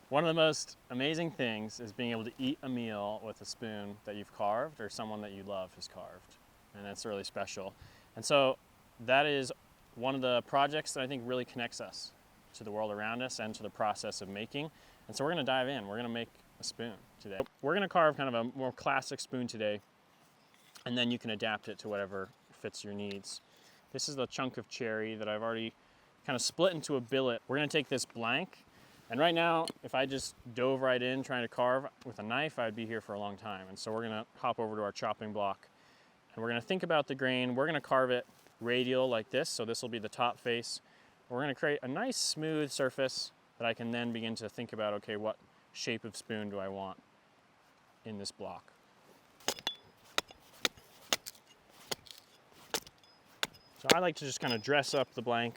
One of the most amazing things is being able to eat a meal with a spoon that you've carved or someone that you love has carved. And that's really special. And so that is one of the projects that I think really connects us to the world around us and to the process of making. And so we're gonna dive in. We're gonna make a spoon today. We're gonna carve kind of a more classic spoon today, and then you can adapt it to whatever fits your needs. This is the chunk of cherry that I've already kind of split into a billet. We're gonna take this blank, and right now, if I just dove right in trying to carve with a knife, I'd be here for a long time. And so we're gonna hop over to our chopping block, and we're gonna think about the grain. We're gonna carve it radial like this, so this will be the top face. We're gonna create a nice smooth surface that I can then begin to think about, okay, what shape of spoon do I want in this block? So I like to just kind of dress up the blank.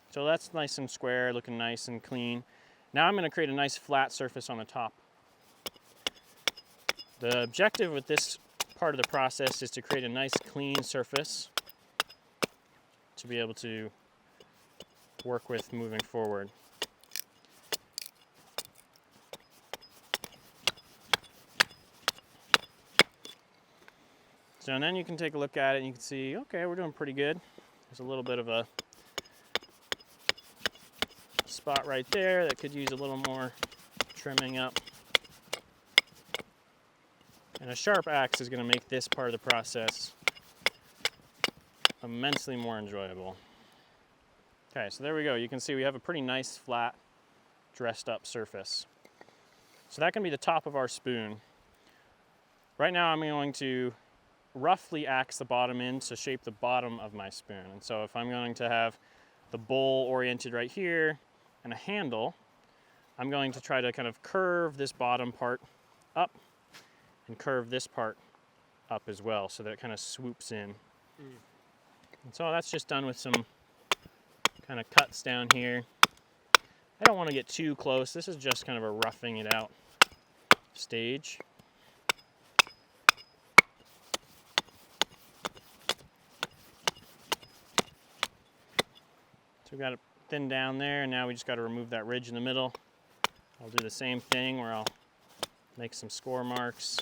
So that's nice and square, looking nice and clean. Now I'm going to create a nice flat surface on the top. The objective with this part of the process is to create a nice clean surface to be able to work with moving forward. So and then you can take a look at it and you can see, okay, we're doing pretty good. There's a little bit of a spot right there that could use a little more trimming up. And a sharp axe is going to make this part of the process immensely more enjoyable. Okay, so there we go. You can see we have a pretty nice, flat, dressed up surface. So that can be the top of our spoon. Right now I'm going to roughly axe the bottom in to shape the bottom of my spoon. And so if I'm going to have the bowl oriented right here and a handle, I'm going to try to kind of curve this bottom part up and curve this part up as well so that it kind of swoops in. And so that's just done with some kind of cuts down here. I don't want to get too close. This is just kind of a roughing it out stage. So we've got it thin down there, and now we just got to remove that ridge in the middle. I'll do the same thing where I'll make some score marks.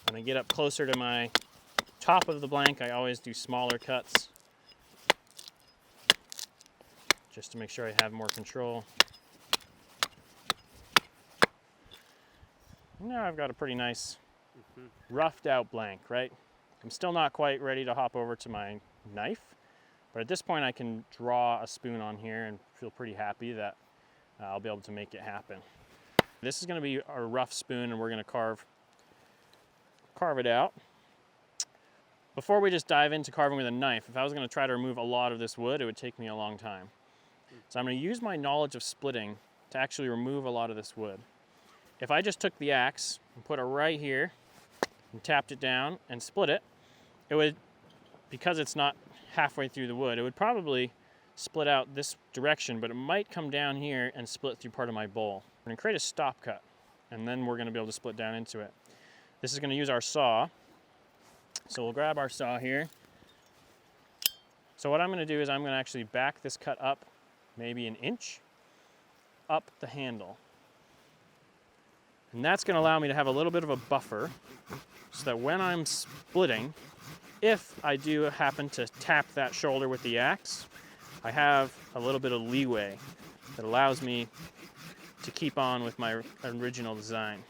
When I get up closer to my top of the blank, I always do smaller cuts just to make sure I have more control. Now I've got a pretty nice roughed out blank, right? I'm still not quite ready to hop over to my knife, but at this point I can draw a spoon on here and feel pretty happy that I'll be able to make it happen. This is going to be our rough spoon, and we're going to carve it out. Before we just dive into carving with a knife, if I was going to try to remove a lot of this wood, it would take me a long time. So I'm going to use my knowledge of splitting to actually remove a lot of this wood. If I just took the axe and put it right here and tapped it down and split it, it would, because it's not halfway through the wood, it would probably split out this direction, but it might come down here and split through part of my bowl. We're going to create a stop cut, and then we're going to be able to split down into it. This is going to use our saw. So we'll grab our saw here. So what I'm going to do is I'm going to actually back this cut up maybe an inch up the handle. And that's going to allow me to have a little bit of a buffer so that when I'm splitting, if I do happen to tap that shoulder with the axe, I have a little bit of leeway that allows me to keep on with my original design.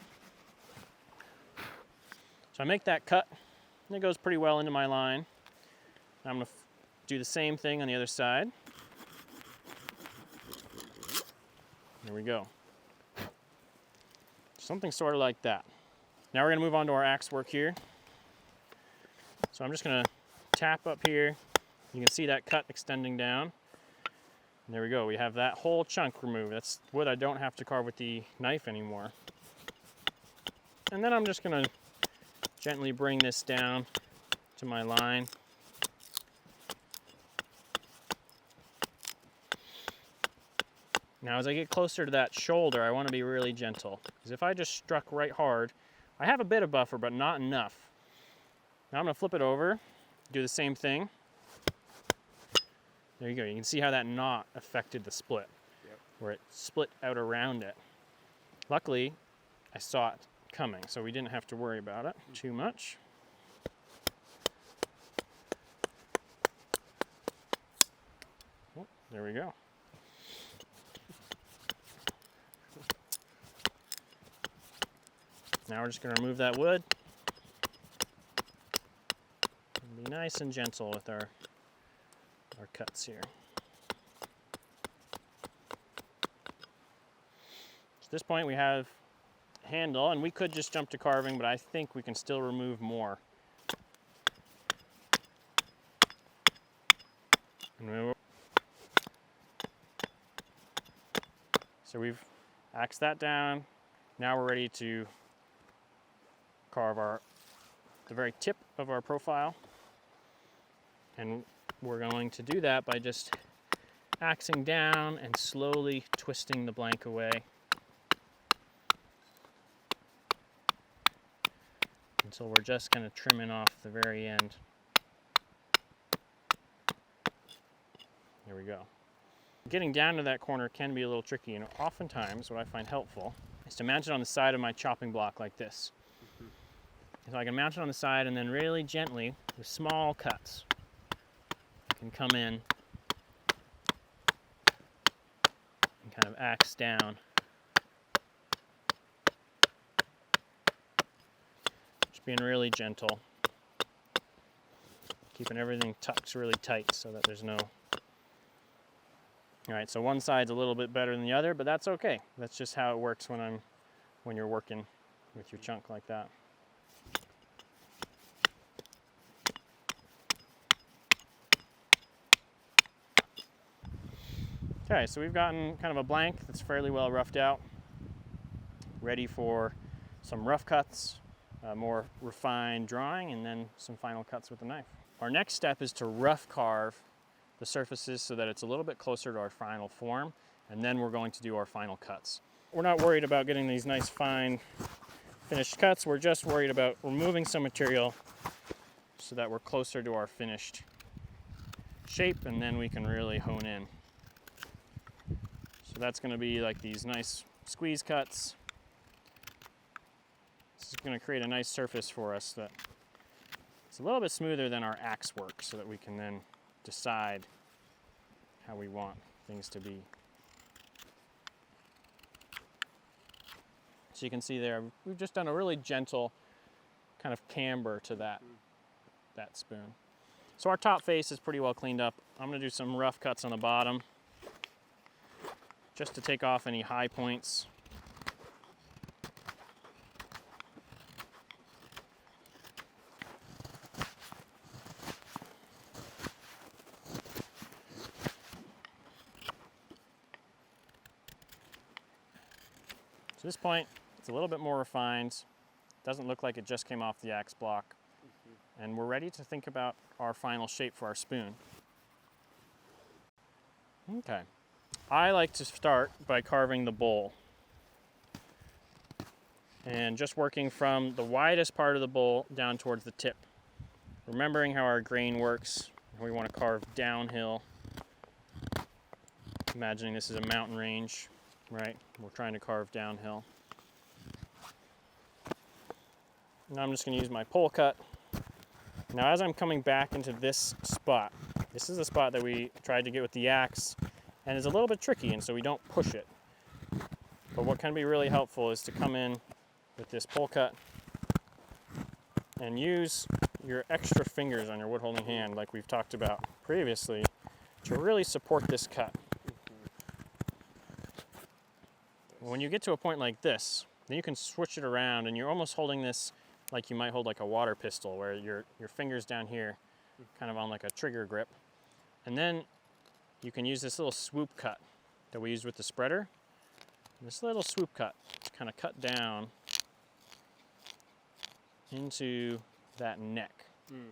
So I make that cut, and it goes pretty well into my line. I'm going to do the same thing on the other side. There we go. Something sort of like that. Now we're going to move on to our axe work here. So I'm just going to tap up here. You can see that cut extending down. And there we go. We have that whole chunk removed. That's wood I don't have to carve with the knife anymore. And then I'm just going to gently bring this down to my line. Now as I get closer to that shoulder, I want to be really gentle, because if I just struck right hard, I have a bit of buffer, but not enough. Now I'm going to flip it over, do the same thing. There you go. You can see how that knot affected the split. Yep. where it split out around it. Luckily, I saw it coming, so we didn't have to worry about it too much. Oh, there we go. Now we're just going to remove that wood. And be nice and gentle with our cuts here. At this point we have a handle, and we could just jump to carving, but I think we can still remove more. So we've axed that down. Now we're ready to carve the very tip of our profile, and we're going to do that by just axing down and slowly twisting the blank away until we're just kind of trimming off the very end. There we go. Getting down to that corner can be a little tricky, and oftentimes what I find helpful is to mount it on the side of my chopping block like this. So I can mount it on the side, and then really gently, with small cuts, I can come in and kind of axe down. Just being really gentle, keeping everything tucked really tight so that there's no... All right, so one side's a little bit better than the other, but that's okay. That's just how it works when you're working with your chunk like that. Okay, so we've gotten kind of a blank that's fairly well roughed out, ready for some rough cuts, more refined drawing, and then some final cuts with the knife. Our next step is to rough carve the surfaces so that it's a little bit closer to our final form, and then we're going to do our final cuts. We're not worried about getting these nice fine finished cuts, we're just worried about removing some material so that we're closer to our finished shape, and then we can really hone in. So that's going to be like these nice squeeze cuts. This is going to create a nice surface for us that it's a little bit smoother than our axe work, so that we can then decide how we want things to be. So you can see there, we've just done a really gentle kind of camber to that spoon. So our top face is pretty well cleaned up. I'm going to do some rough cuts on the bottom, just to take off any high points. So at this point, it's a little bit more refined. Doesn't look like it just came off the axe block. And we're ready to think about our final shape for our spoon. Okay. I like to start by carving the bowl, and just working from the widest part of the bowl down towards the tip. Remembering how our grain works, we want to carve downhill. Imagining this is a mountain range, right? We're trying to carve downhill. Now I'm just going to use my pole cut. Now as I'm coming back into this spot, this is the spot that we tried to get with the axe, and it's a little bit tricky, and so we don't push it. But what can be really helpful is to come in with this pole cut and use your extra fingers on your wood holding hand, like we've talked about previously, to really support this cut. When you get to a point like this, then you can switch it around, and you're almost holding this like you might hold like a water pistol, where your finger's down here, kind of on like a trigger grip. And then you can use this little swoop cut that we used with the spreader. And this little swoop cut to kind of cut down into that neck. And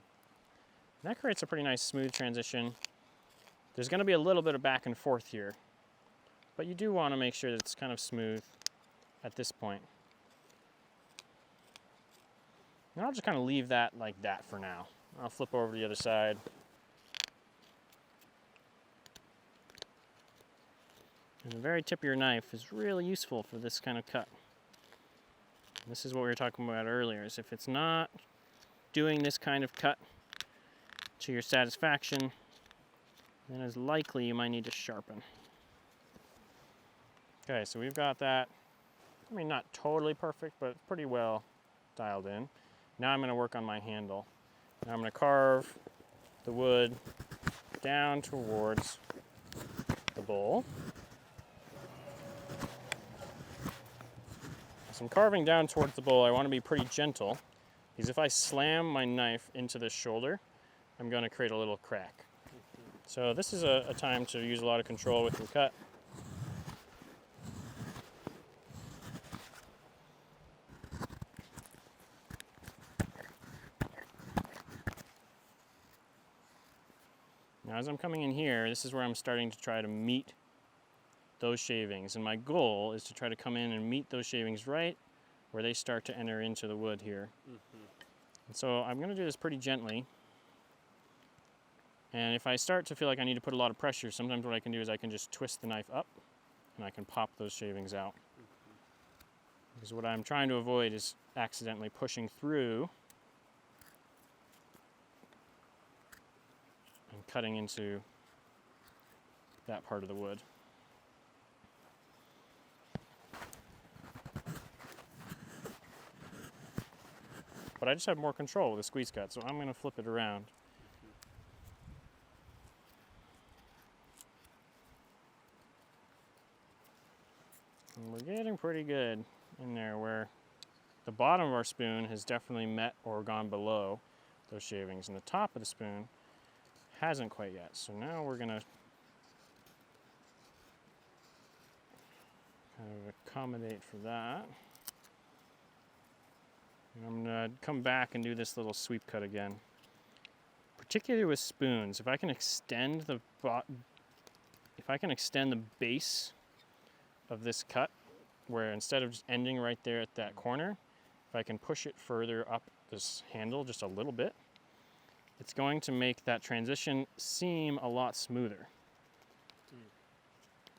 that creates a pretty nice smooth transition. There's going to be a little bit of back and forth here, but you do want to make sure that it's kind of smooth at this point. And I'll just kind of leave that like that for now. I'll flip over to the other side. And the very tip of your knife is really useful for this kind of cut. This is what we were talking about earlier, is if it's not doing this kind of cut to your satisfaction, then it's likely you might need to sharpen. Okay, so we've got that, I mean, not totally perfect, but pretty well dialed in. Now I'm going to work on my handle. Now I'm going to carve the wood down towards the bowl. As I'm carving down towards the bowl, I want to be pretty gentle, because if I slam my knife into the shoulder, I'm going to create a little crack. So this is a time to use a lot of control with your cut. Now as I'm coming in here, this is where I'm starting to try to meet those shavings, and my goal is to try to come in and meet those shavings right where they start to enter into the wood here. And so I'm going to do this pretty gently, and if I start to feel like I need to put a lot of pressure, sometimes what I can do is I can just twist the knife up and I can pop those shavings out. Because what I'm trying to avoid is accidentally pushing through and cutting into that part of the wood. But I just have more control with a squeeze cut, so I'm going to flip it around. And we're getting pretty good in there, where the bottom of our spoon has definitely met or gone below those shavings, and the top of the spoon hasn't quite yet. So now we're going to kind of accommodate for that. And I'm going to come back and do this little sweep cut again. Particularly with spoons, if I can extend the base of this cut, where instead of just ending right there at that corner, if I can push it further up this handle just a little bit, it's going to make that transition seem a lot smoother.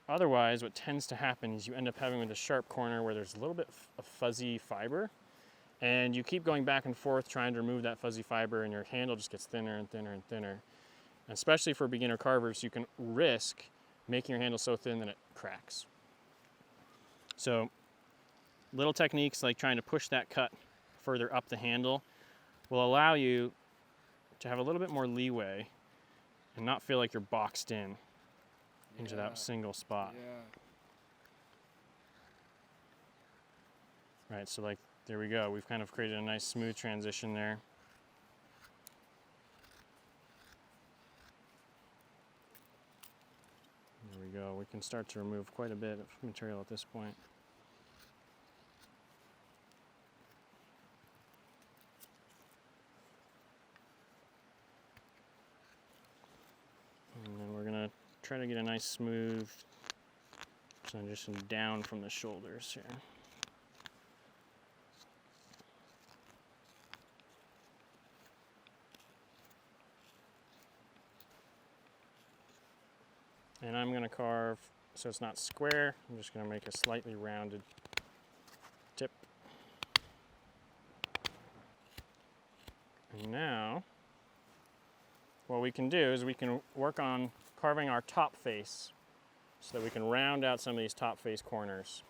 Otherwise, what tends to happen is you end up having with a sharp corner where there's a little bit of fuzzy fiber, and you keep going back and forth trying to remove that fuzzy fiber, and your handle just gets thinner and thinner and thinner. And especially for beginner carvers, you can risk making your handle so thin that it cracks. So little techniques like trying to push that cut further up the handle will allow you to have a little bit more leeway and not feel like you're boxed in into that single spot. Right, so like, there we go. We've kind of created a nice smooth transition there. There we go. We can start to remove quite a bit of material at this point. And then we're going to try to get a nice smooth transition down from the shoulders here. And I'm going to carve so it's not square. I'm just going to make a slightly rounded tip. And now, what we can do is we can work on carving our top face so that we can round out some of these top face corners.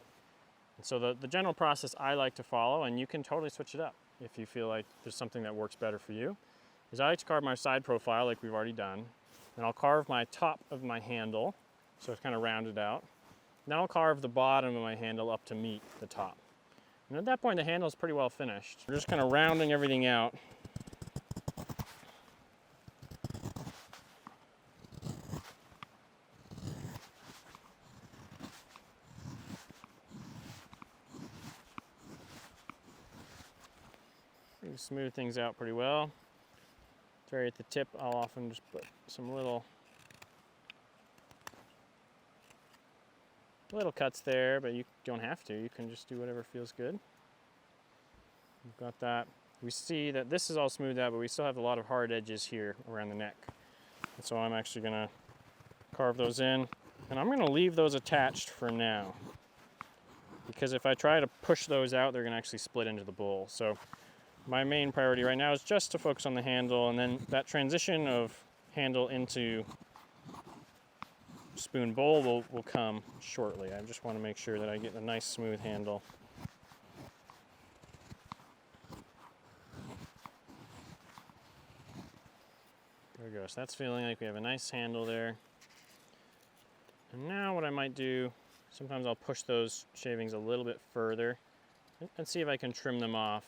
And so the general process I like to follow, and you can totally switch it up if you feel like there's something that works better for you, is I like to carve my side profile like we've already done. Then I'll carve my top of my handle, so it's kind of rounded out. Then I'll carve the bottom of my handle up to meet the top. And at that point, the handle is pretty well finished. We're just kind of rounding everything out. You smooth things out pretty well. Right at the tip, I'll often just put some little cuts there, but you don't have to. You can just do whatever feels good. We've got that. We see that this is all smoothed out, but we still have a lot of hard edges here around the neck. And so I'm actually going to carve those in. And I'm gonna leave those attached for now, because if I try to push those out, they're gonna actually split into the bowl. So my main priority right now is just to focus on the handle, and then that transition of handle into spoon bowl will come shortly. I just want to make sure that I get a nice smooth handle. There we go. So that's feeling like we have a nice handle there. And now what I might do, sometimes I'll push those shavings a little bit further and see if I can trim them off.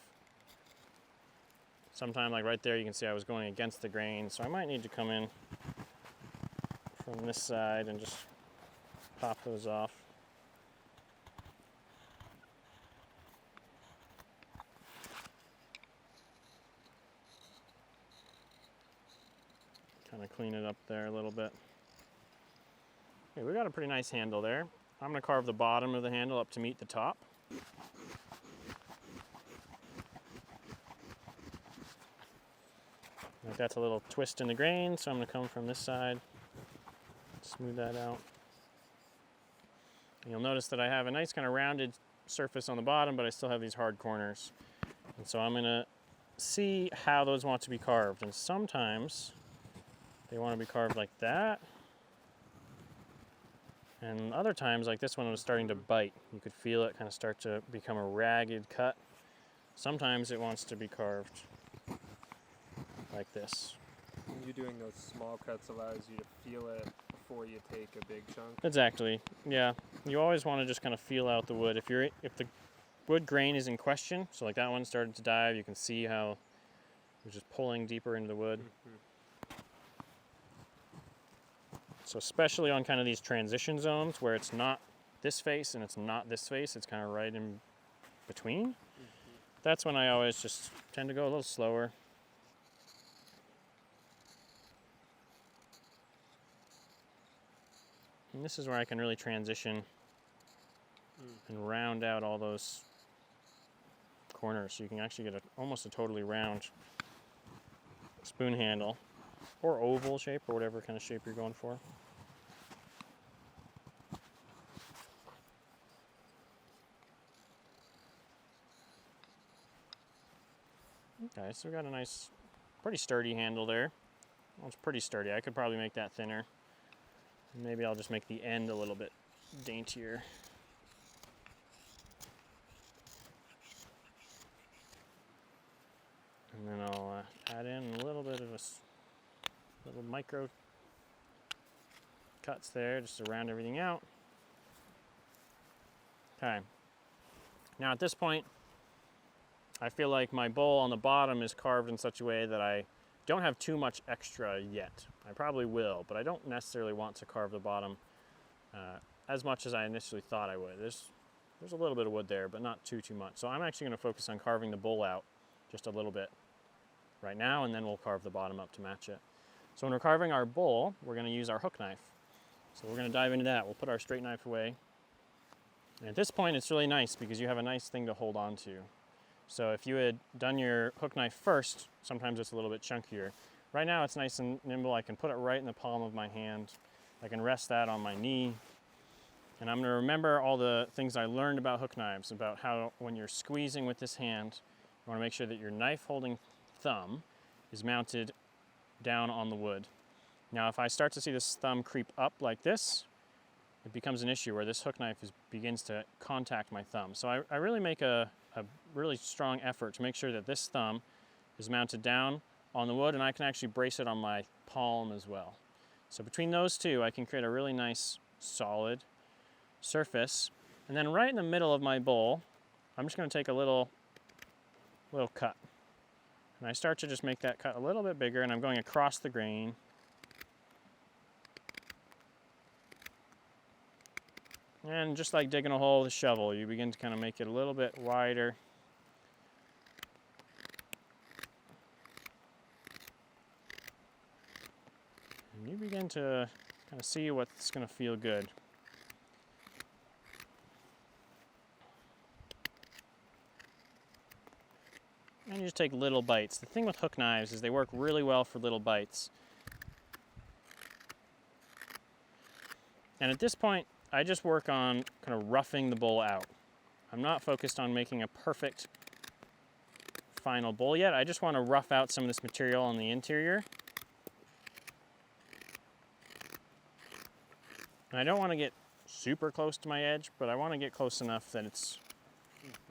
Sometime like right there you can see I was going against the grain, so I might need to come in from this side and just pop those off. Kind of clean it up there a little bit. Okay, we got a pretty nice handle there. I'm going to carve the bottom of the handle up to meet the top. Like that's a little twist in the grain, so I'm going to come from this side, smooth that out. And you'll notice that I have a nice kind of rounded surface on the bottom, but I still have these hard corners. And so I'm going to see how those want to be carved. And sometimes they want to be carved like that. And other times, like this one was starting to bite. You could feel it kind of start to become a ragged cut. Sometimes it wants to be carved like this. You doing those small cuts allows you to feel it before you take a big chunk. Exactly. Yeah. You always want to just kind of feel out the wood. If the wood grain is in question, so like that one started to dive, you can see how it was just pulling deeper into the wood. Mm-hmm. So especially on kind of these transition zones where it's not this face and it's not this face, it's kind of right in between. Mm-hmm. That's when I always just tend to go a little slower. And this is where I can really transition and round out all those corners, so you can actually get almost a totally round spoon handle, or oval shape, or whatever kind of shape you're going for. Okay, so we got a nice, pretty sturdy handle there. Well, it's pretty sturdy. I could probably make that thinner. Maybe I'll just make the end a little bit daintier. And then I'll add in a little bit of little micro cuts there just to round everything out. Okay. Now at this point, I feel like my bowl on the bottom is carved in such a way that I don't have too much extra yet. I probably will, but I don't necessarily want to carve the bottom as much as I initially thought I would. There's a little bit of wood there, but not too much. So I'm actually going to focus on carving the bowl out just a little bit right now, and then we'll carve the bottom up to match it. So when we're carving our bowl, we're going to use our hook knife. So we're going to dive into that. We'll put our straight knife away. And at this point, it's really nice because you have a nice thing to hold on to. So if you had done your hook knife first, sometimes it's a little bit chunkier. Right now it's nice and nimble. I can put it right in the palm of my hand. I can rest that on my knee. And I'm going to remember all the things I learned about hook knives, about how when you're squeezing with this hand, you want to make sure that your knife holding thumb is mounted down on the wood. Now if I start to see this thumb creep up like this, it becomes an issue where this hook knife begins to contact my thumb. So I really make a really strong effort to make sure that this thumb is mounted down on the wood, and I can actually brace it on my palm as well. So between those two, I can create a really nice solid surface. And then right in the middle of my bowl, I'm just going to take a little cut. And I start to just make that cut a little bit bigger, and I'm going across the grain. And just like digging a hole with a shovel, you begin to kind of make it a little bit wider. And you begin to kind of see what's going to feel good. And you just take little bites. The thing with hook knives is they work really well for little bites. And at this point, I just work on kind of roughing the bowl out. I'm not focused on making a perfect final bowl yet. I just want to rough out some of this material on the interior. And I don't want to get super close to my edge, but I want to get close enough that it's,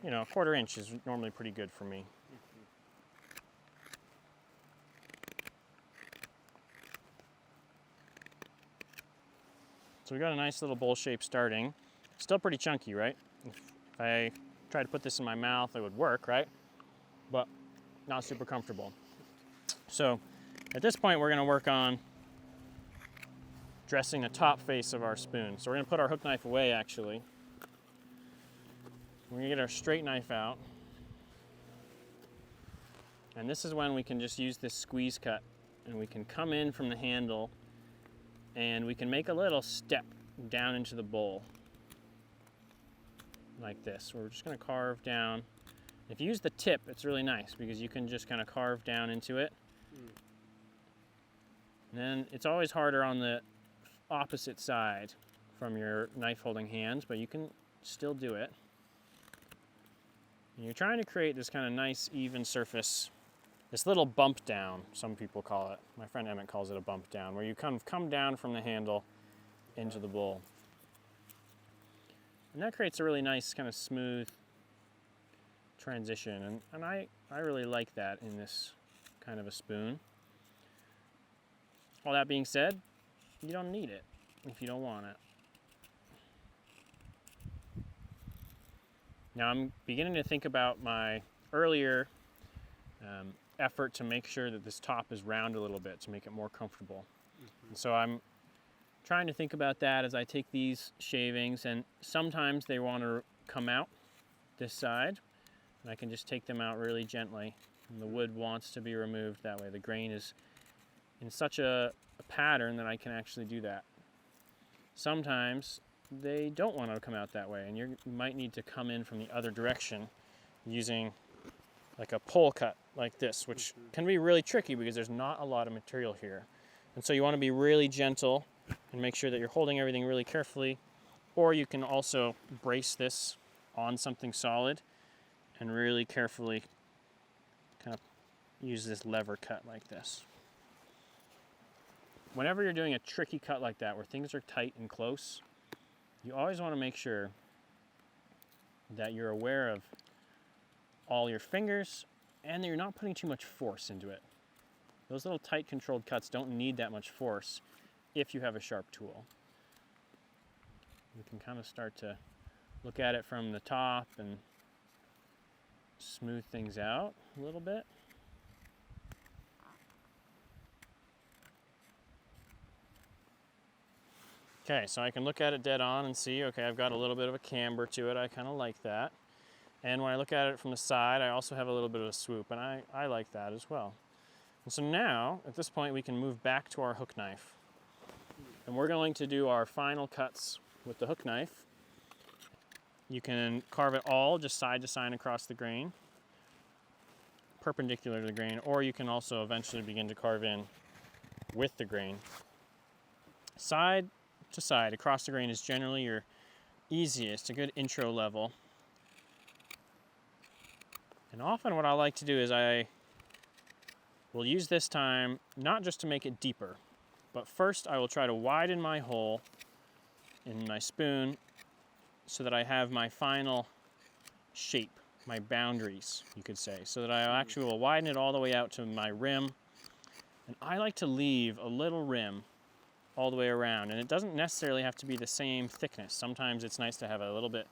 you know, a 1/4 inch is normally pretty good for me. So we got a nice little bowl shape starting. Still pretty chunky, right? If I tried to put this in my mouth, it would work, right? But not super comfortable. So at this point, we're gonna work on dressing the top face of our spoon. So we're gonna put our hook knife away, actually. We're gonna get our straight knife out. And this is when we can just use this squeeze cut, and we can come in from the handle and we can make a little step down into the bowl like this. We're just going to carve down. If you use the tip, it's really nice because you can just kind of carve down into it. And then it's always harder on the opposite side from your knife holding hands, but you can still do it. And you're trying to create this kind of nice even surface. This little bump down, some people call it. My friend Emmett calls it a bump down, where you kind of come down from the handle into the bowl. And that creates a really nice kind of smooth transition. And I really like that in this kind of a spoon. All that being said, you don't need it if you don't want it. Now I'm beginning to think about my earlier effort to make sure that this top is round a little bit to make it more comfortable. And so I'm trying to think about that as I take these shavings, and sometimes they want to come out this side, and I can just take them out really gently. And the wood wants to be removed that way. The grain is in such a pattern that I can actually do that. Sometimes they don't want to come out that way, and you might need to come in from the other direction using like a pole cut like this, which can be really tricky because there's not a lot of material here. And so you want to be really gentle and make sure that you're holding everything really carefully, or you can also brace this on something solid and really carefully kind of use this lever cut like this. Whenever you're doing a tricky cut like that where things are tight and close, you always want to make sure that you're aware of all your fingers and that you're not putting too much force into it. Those little tight controlled cuts don't need that much force if you have a sharp tool. You can kind of start to look at it from the top and smooth things out a little bit. Okay, so I can look at it dead on and see, okay, I've got a little bit of a camber to it. I kind of like that. And when I look at it from the side, I also have a little bit of a swoop, and I like that as well. And so now, at this point, we can move back to our hook knife. And we're going to do our final cuts with the hook knife. You can carve it all just side to side across the grain, perpendicular to the grain, or you can also eventually begin to carve in with the grain. Side to side across the grain is generally your easiest, a good intro level. And often what I like to do is I will use this time not just to make it deeper, but first I will try to widen my hole in my spoon so that I have my final shape, my boundaries, you could say, so that I actually will widen it all the way out to my rim. And I like to leave a little rim all the way around, and it doesn't necessarily have to be the same thickness. Sometimes it's nice to have a little bit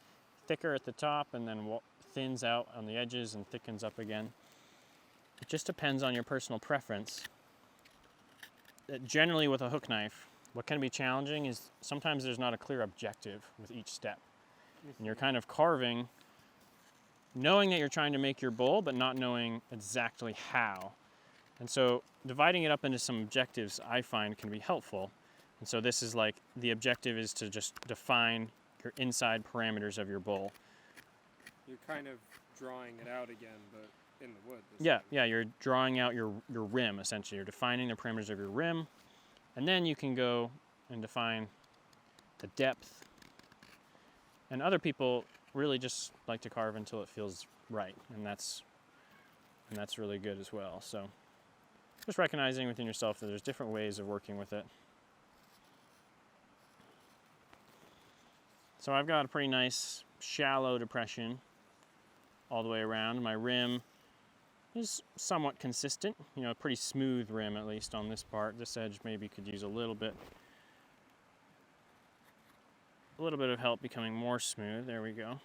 thicker at the top and then thins out on the edges and thickens up again. It just depends on your personal preference. Generally with a hook knife, what can be challenging is sometimes there's not a clear objective with each step. And you're kind of carving, knowing that you're trying to make your bowl, but not knowing exactly how. And so dividing it up into some objectives I find can be helpful. And so this is like, the objective is to just define your inside parameters of your bowl. You're kind of drawing it out again, but in the wood. Yeah, you're drawing out your rim, essentially. You're defining the parameters of your rim, and then you can go and define the depth. And other people really just like to carve until it feels right, and that's really good as well. So just recognizing within yourself that there's different ways of working with it. So I've got a pretty nice shallow depression all the way around. My rim is somewhat consistent, you know, a pretty smooth rim at least on this part. This edge maybe could use a little bit of help becoming more smooth. There we go.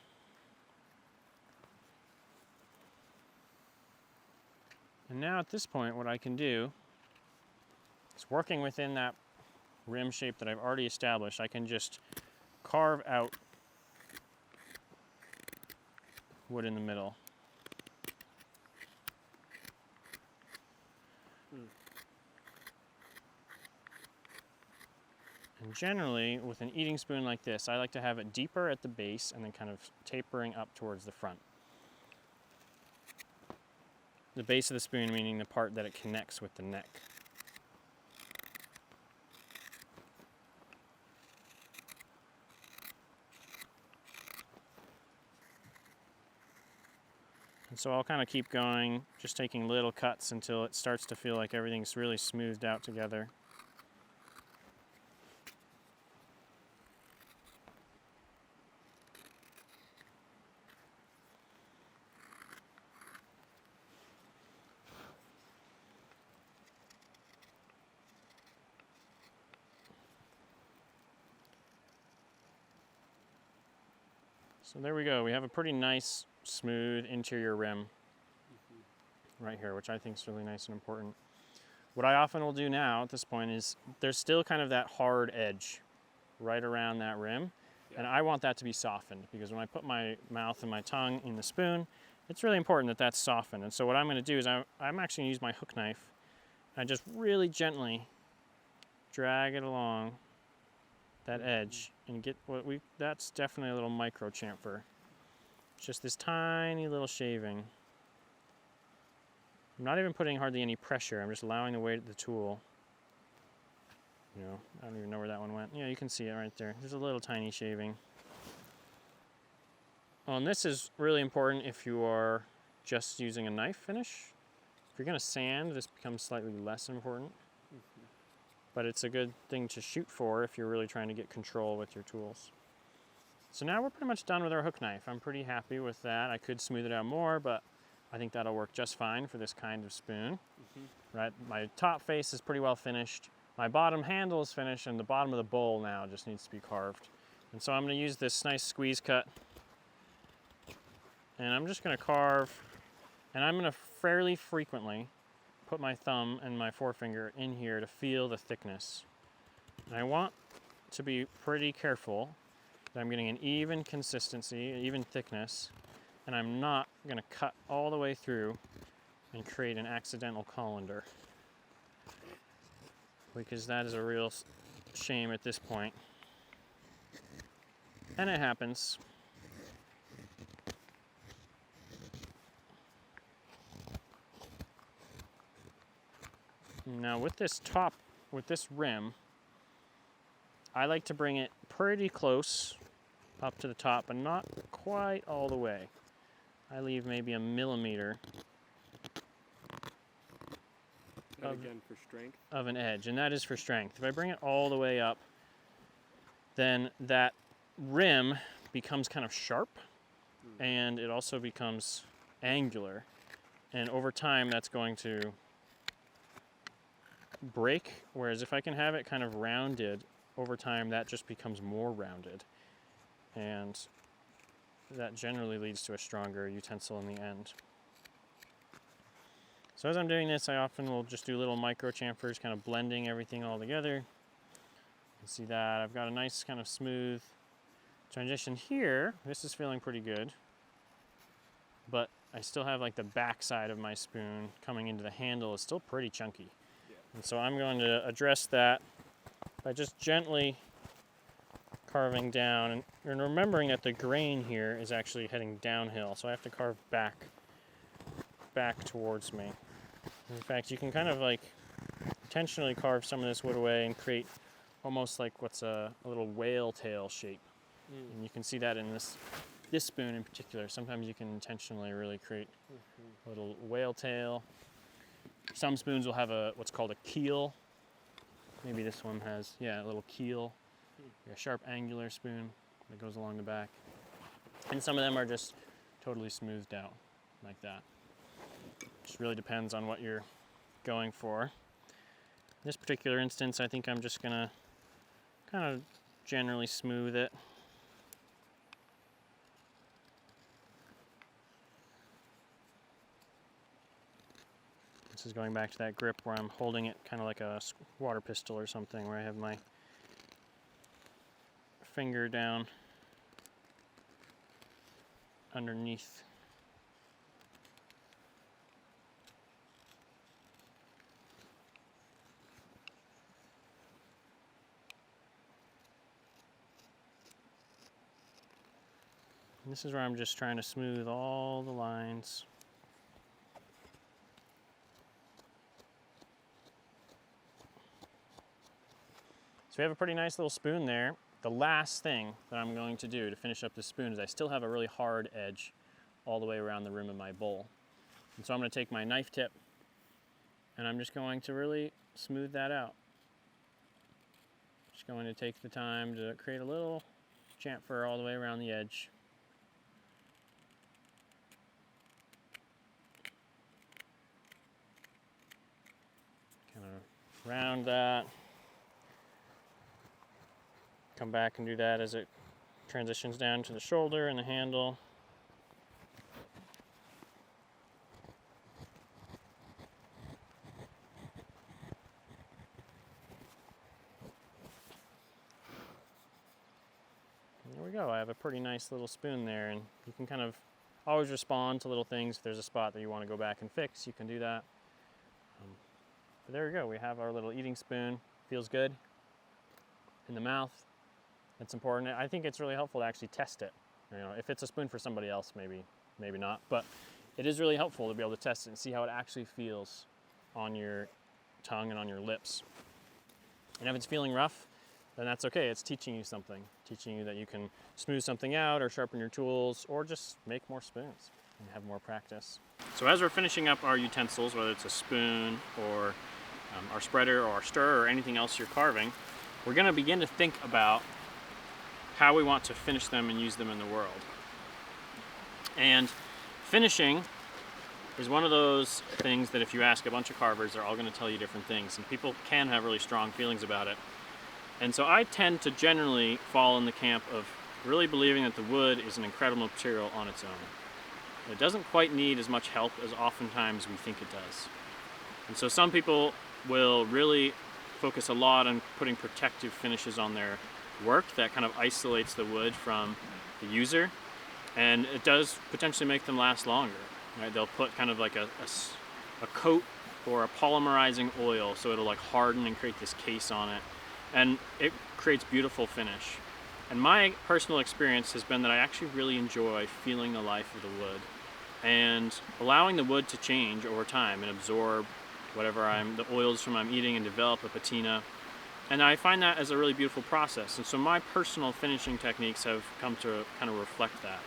And now at this point, what I can do is, working within that rim shape that I've already established, I can just carve out wood in the middle. And generally, with an eating spoon like this, I like to have it deeper at the base and then kind of tapering up towards the front. The base of the spoon meaning the part that it connects with the neck. And so I'll kind of keep going, just taking little cuts until it starts to feel like everything's really smoothed out together. So there we go. We have a pretty nice, smooth interior rim right here, which I think is really nice and important. What I often will do now at this point is, there's still kind of that hard edge right around that rim, and I want that to be softened, because when I put my mouth and my tongue in the spoon, it's really important that that's softened. And so what I'm going to do is I'm actually going to use my hook knife, and I just really gently drag it along that edge and get that's definitely a little micro chamfer. It's just this tiny little shaving. I'm not even putting hardly any pressure. I'm just allowing the weight of the tool. You know, I don't even know where that one went. Yeah, you can see it right there. There's a little tiny shaving. Well, and this is really important if you are just using a knife finish. If you're going to sand, this becomes slightly less important. But it's a good thing to shoot for if you're really trying to get control with your tools. So now we're pretty much done with our hook knife. I'm pretty happy with that. I could smooth it out more, but I think that'll work just fine for this kind of spoon. Right, my top face is pretty well finished. My bottom handle is finished, and the bottom of the bowl now just needs to be carved. And so I'm going to use this nice squeeze cut, and I'm just going to carve, and I'm going to fairly frequently put my thumb and my forefinger in here to feel the thickness. And I want to be pretty careful that I'm getting an even consistency, even thickness, and I'm not going to cut all the way through and create an accidental colander, because that is a real shame at this point. And it happens. Now with this rim, I like to bring it pretty close up to the top, but not quite all the way. I leave maybe a millimeter again for strength of an edge, and that is for strength. If I bring it all the way up, then that rim becomes kind of sharp, and it also becomes angular, and over time that's going to break, whereas if I can have it kind of rounded, over time that just becomes more rounded, and that generally leads to a stronger utensil in the end. So as I'm doing this, I often will just do little micro chamfers, kind of blending everything all together. You can see that I've got a nice kind of smooth transition here. This is feeling pretty good, but I still have like the back side of my spoon coming into the handle is still pretty chunky. And so I'm going to address that by just gently carving down, and remembering that the grain here is actually heading downhill, so I have to carve back towards me. In fact, you can kind of like intentionally carve some of this wood away and create almost like what's a little whale tail shape. And you can see that in this spoon in particular. Sometimes you can intentionally really create a little whale tail. Some spoons will have what's called a keel. Maybe this one has, yeah, a little keel. A sharp angular spoon that goes along the back. And some of them are just totally smoothed out like that. Just really depends on what you're going for. In this particular instance, I think I'm just gonna kind of generally smooth it. This is going back to that grip where I'm holding it kind of like a water pistol or something, where I have my finger down underneath. And this is where I'm just trying to smooth all the lines. So we have a pretty nice little spoon there. The last thing that I'm going to do to finish up this spoon is I still have a really hard edge all the way around the rim of my bowl. And so I'm going to take my knife tip and I'm just going to really smooth that out. Just going to take the time to create a little chamfer all the way around the edge. Kind of round that. Come back and do that as it transitions down to the shoulder and the handle. And there we go. I have a pretty nice little spoon there, and you can kind of always respond to little things. If there's a spot that you want to go back and fix, you can do that. But there we go. We have our little eating spoon. Feels good in the mouth. It's important. I think it's really helpful to actually test it. You know, if it's a spoon for somebody else, maybe not. But it is really helpful to be able to test it and see how it actually feels on your tongue and on your lips. And if it's feeling rough, then that's okay. It's teaching you something, teaching you that you can smooth something out or sharpen your tools or just make more spoons and have more practice. So as we're finishing up our utensils, whether it's a spoon or our spreader or our stirrer or anything else you're carving, we're going to begin to think about how we want to finish them and use them in the world. And finishing is one of those things that if you ask a bunch of carvers, they're all going to tell you different things, and people can have really strong feelings about it. And so I tend to generally fall in the camp of really believing that the wood is an incredible material on its own. It doesn't quite need as much help as oftentimes we think it does. And so some people will really focus a lot on putting protective finishes on their work that kind of isolates the wood from the user, and it does potentially make them last longer. Right? They'll put kind of like a coat or a polymerizing oil, so it'll like harden and create this case on it, and it creates beautiful finish. And my personal experience has been that I actually really enjoy feeling the life of the wood and allowing the wood to change over time and absorb whatever the oils from I'm eating and develop a patina. And I find that as a really beautiful process. And so my personal finishing techniques have come to kind of reflect that.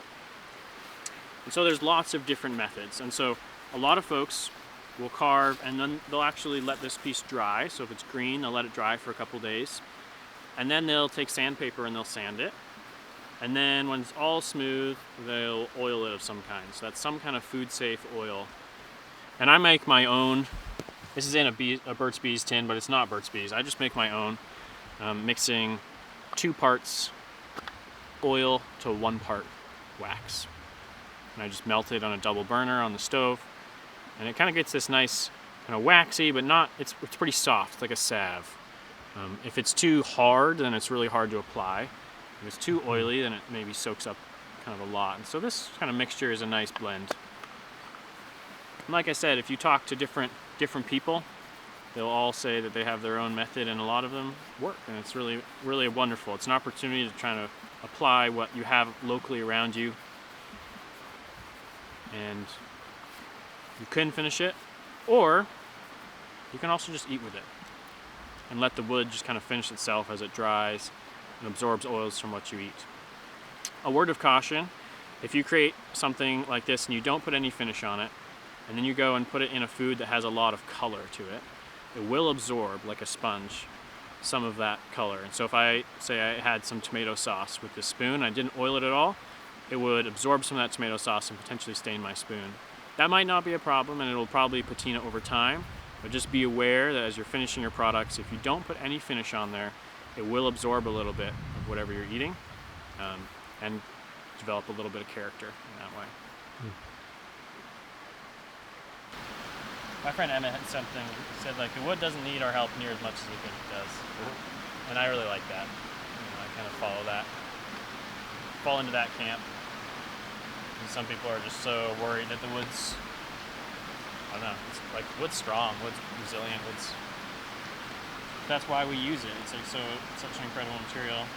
And so there's lots of different methods. And so a lot of folks will carve and then they'll actually let this piece dry. So if it's green, they'll let it dry for a couple days. And then they'll take sandpaper and they'll sand it. And then when it's all smooth, they'll oil it of some kind. So that's some kind of food-safe oil. And I make my own. This is in a Burt's Bees tin, but it's not Burt's Bees. I just make my own, mixing 2 parts oil to 1 part wax. And I just melt it on a double burner on the stove. And it kind of gets this nice kind of waxy, but not, it's pretty soft, it's like a salve. If it's too hard, then it's really hard to apply. If it's too oily, then it maybe soaks up kind of a lot. And so this kind of mixture is a nice blend. And like I said, if you talk to different people, they'll all say that they have their own method, and a lot of them work, and it's really, really wonderful. It's an opportunity to try to apply what you have locally around you, and you can finish it, or you can also just eat with it. and let the wood just kind of finish itself as it dries and absorbs oils from what you eat. A word of caution, if you create something like this and you don't put any finish on it, and then you go and put it in a food that has a lot of color to it, it will absorb like a sponge some of that color. And so if I say I had some tomato sauce with this spoon, I didn't oil it at all, it would absorb some of that tomato sauce and potentially stain my spoon. That might not be a problem, and it'll probably patina over time, but just be aware that as you're finishing your products, if you don't put any finish on there, it will absorb a little bit of whatever you're eating, and develop a little bit of character in that way. My friend Emmett had something, said like the wood doesn't need our help near as much as we think it does. And I really like that. I kind of fall into that camp. And some people are just so worried that the wood's, I don't know, it's like wood's strong, wood's resilient, that's why we use it. It's like it's such an incredible material.